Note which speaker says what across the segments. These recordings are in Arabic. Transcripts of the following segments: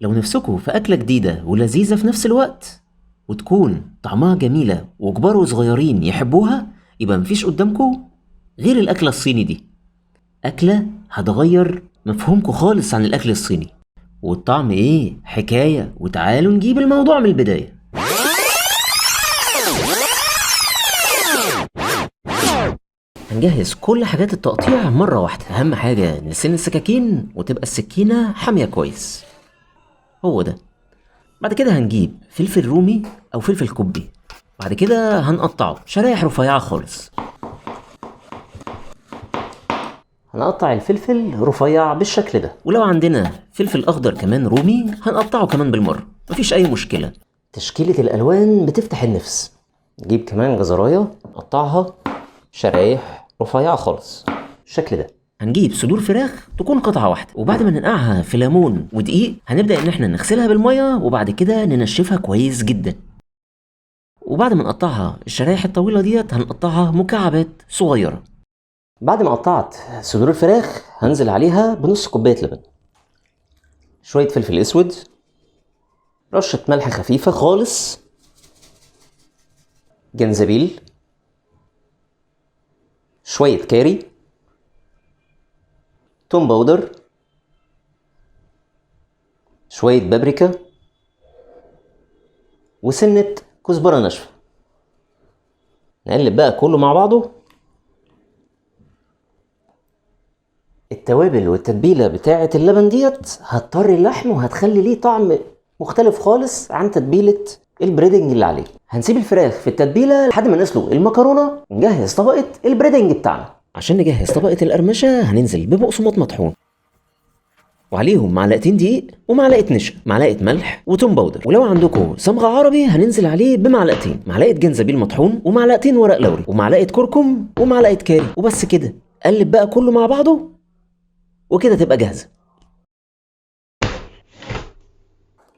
Speaker 1: لو نفسكوا في أكلة جديدة ولذيذة في نفس الوقت وتكون طعمها جميلة وكبار وصغيرين يحبوها، يبقى مفيش قدامكوا غير الأكلة الصيني دي. أكلة هتغير مفهومكوا خالص عن الأكل الصيني، والطعم إيه حكاية. وتعالوا نجيب الموضوع من البداية. هنجهز كل حاجات التقطيع مرة واحدة. أهم حاجة نسن السكاكين وتبقى السكينة حامية كويس، هو ده. بعد كده هنجيب فلفل رومي أو فلفل كوبي، بعد كده هنقطعه شرايح رفيعة خالص. هنقطع الفلفل رفيع بالشكل ده، ولو عندنا فلفل أخضر كمان رومي هنقطعه كمان بالمرة، مفيش أي مشكلة. تشكيلة الألوان بتفتح النفس. نجيب كمان جزراية نقطعها شرايح رفيعة خالص بالشكل ده. هنجيب صدور فراخ تكون قطعة واحدة، وبعد ما ننقعها في ليمون ودقيق هنبدأ ان احنا نغسلها بالمية، وبعد كده ننشفها كويس جدا. وبعد ما نقطعها الشرايح الطويلة ديت هنقطعها مكعبات صغيرة. بعد ما قطعت صدور الفراخ هنزل عليها بنص كوباية لبن، شوية فلفل اسود، رشة ملح خفيفة خالص، جنزبيل، شوية كاري، توم باودر، شوية بابريكا، وسنة كزبرة ناشفة. نقلب بقى كله مع بعضه. التوابل والتتبيلة بتاعة اللبن ديت هتطري اللحم وهتخلي ليه طعم مختلف خالص عن تتبيلة البريدنج اللي عليه. هنسيب الفراخ في التتبيلة لحد ما نسلق المكرونة ونجهز طبقة البريدنج بتاعنا. عشان نجهز طبقة القرمشة هننزل ببقسماط مطحون، وعليهم معلقتين دقيق ومعلقة نشا، معلقة ملح وتوم باودر، ولو عندكم صمغ عربي هننزل عليه بمعلقتين، معلقة جنزبيل مطحون ومعلقتين ورق لوري ومعلقة كركم ومعلقة كاري، وبس كده. قلب بقى كله مع بعضه وكده تبقى جاهزة.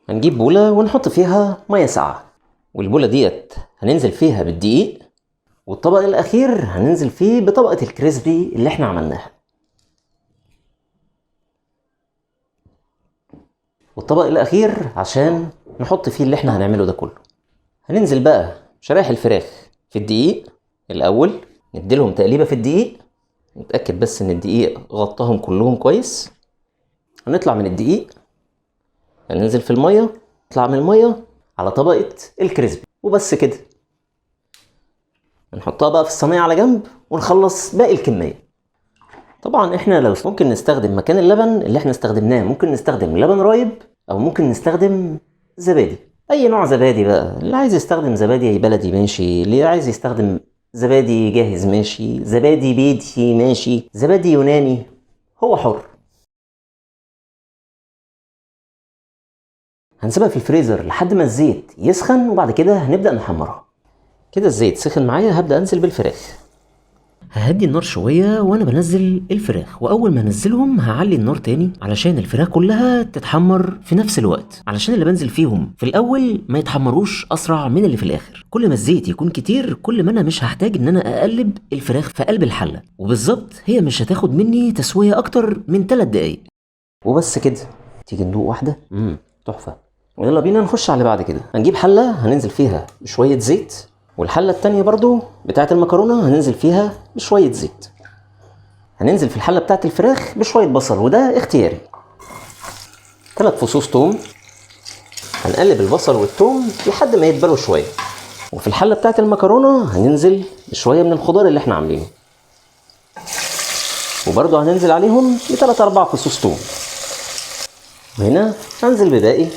Speaker 1: هنجيب بولة ونحط فيها مية ساقعة، والبولة ديت هننزل فيها بالدقيق، والطبق الأخير هننزل فيه بطبقة الكريسبي اللي احنا عملناها، والطبق الأخير عشان نحط فيه اللي احنا هنعمله ده كله. هننزل بقى شرايح الفراخ في الدقيق الأول، نديلهم تقليبة في الدقيق، نتأكد بس إن الدقيق غطاهم كلهم كويس. هنطلع من الدقيق، هننزل في المية، نطلع من المية على طبقة الكريسبي، وبس كده. نحطها بقى في الصينية على جنب ونخلص باقي الكمية. طبعا احنا لو ممكن نستخدم مكان اللبن اللي احنا استخدمناه، ممكن نستخدم لبن رايب او ممكن نستخدم زبادي، اي نوع زبادي بقى. اللي عايز يستخدم زبادي بلدي ماشي، اللي عايز يستخدم زبادي جاهز ماشي، زبادي بيتي ماشي، زبادي يوناني، هو حر. هنسيبها في الفريزر لحد ما الزيت يسخن، وبعد كده هنبدأ نحمرها. كده الزيت سخن معايا، هبدأ انزل بالفراخ. ههدي النار شوية وانا بنزل الفراخ، واول ما انزلهم هعلي النار تاني علشان الفراخ كلها تتحمر في نفس الوقت، علشان اللي بنزل فيهم في الاول ما يتحمروش اسرع من اللي في الاخر. كل ما الزيت يكون كتير كل ما انا مش هحتاج ان انا اقلب الفراخ في قلب الحلة، وبالظبط هي مش هتاخد مني تسوية اكتر من 3 دقايق. وبس كده. تيجي ندوق واحدة؟ تحفة. ويلا بينا نخش على بعد كده. هنجيب حلة هننزل فيها بشوية زيت، والحلة التانية برضو بتاعت المكرونة هننزل فيها بشوية زيت. هننزل في الحلة بتاعت الفراخ بشوية بصل، وده اختياري، 3 فصوص توم. هنقلب البصل والتوم لحد ما يدبلوا شوية. وفي الحلة بتاعت المكرونة هننزل بشوية من الخضار اللي احنا عاملينه، وبرضو هننزل عليهم ب3 4 فصوص توم. وهنا هنزل بباقي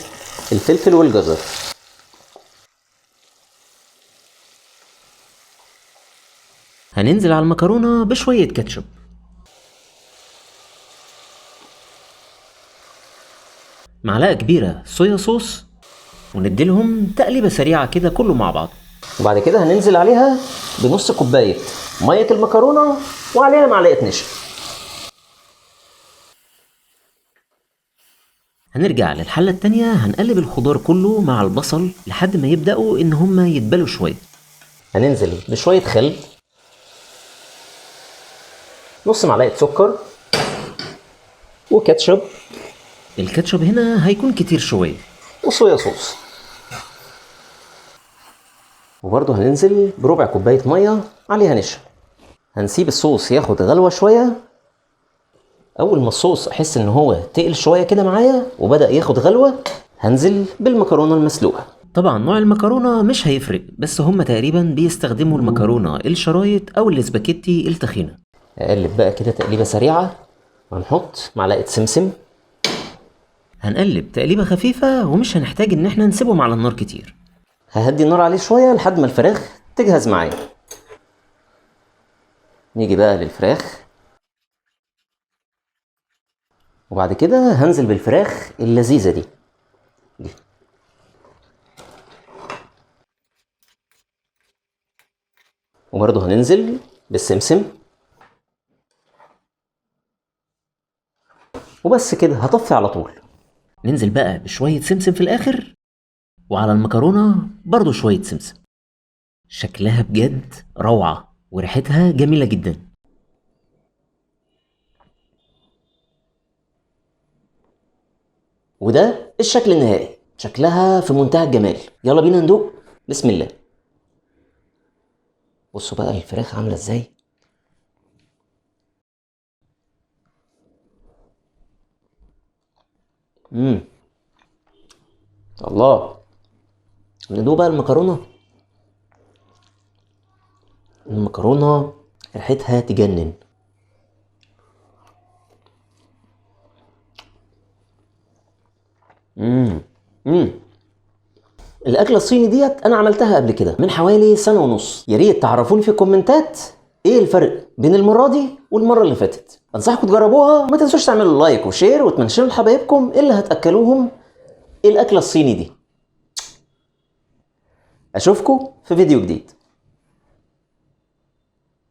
Speaker 1: الفلفل والجزر. هننزل على المكرونة بشوية كاتشب، معلقة كبيرة صويا صوص، ونديلهم تقليبة سريعة كده كله مع بعض. وبعد كده هننزل عليها بنص كوباية مية المكرونة وعليها معلقة نشا. هنرجع للحلة التانية، هنقلب الخضار كله مع البصل لحد ما يبدأوا ان هما يتبلوا شوية. هننزل بشوية خل، نص معلقة سكر، وكاتشب، الكاتشب هنا هيكون كتير شوية،
Speaker 2: وصويا صوص. وبرضه هننزل بربع كوباية مية عليها نشا. هنسيب الصوص ياخد غلوة شوية. أول ما الصوص أحس إن هو تقل شوية كده معايا وبدأ ياخد غلوة، هنزل بالمكرونة المسلوقة.
Speaker 1: طبعا نوع المكرونة مش هيفرق، بس هما تقريبا بيستخدموا المكرونة الشرايط أو الاسباجيتي التخينة.
Speaker 2: أقلب بقى كده تقليبة سريعة، وهنحط معلقة سمسم.
Speaker 1: هنقلب تقليبة خفيفة ومش هنحتاج إن احنا نسيبهم على النار كتير.
Speaker 2: ههدي النار عليه شوية لحد ما الفراخ تجهز معايا. نيجي بقى للفراخ، وبعد كده هنزل بالفراخ اللذيذة دي. وبرضه هننزل بالسمسم. وبس كده، هطفي على طول.
Speaker 1: ننزل بقى بشوية سمسم في الآخر، وعلى المكرونة برضو شوية سمسم. شكلها بجد روعة وريحتها جميلة جدا.
Speaker 2: وده الشكل النهائي، شكلها في منتهى الجمال. يلا بينا ندوق. بسم الله. بصوا بقى الفراخ عاملة ازاي. الله. ندوق بقى المكرونة. المكرونة ريحتها تجنن. الأكلة الصيني ديت أنا عملتها قبل كده من حوالي سنة ونص. يا ريت تعرفوني في الكومنتات إيه الفرق بين المرة دي والمرة اللي فاتت. أنصحكم تجربوها، وما تنسوش تعملوا لايك وشير وتمنشنوا لحبايبكم اللي هتأكلوهم الأكلة الصيني دي. أشوفكم في فيديو جديد.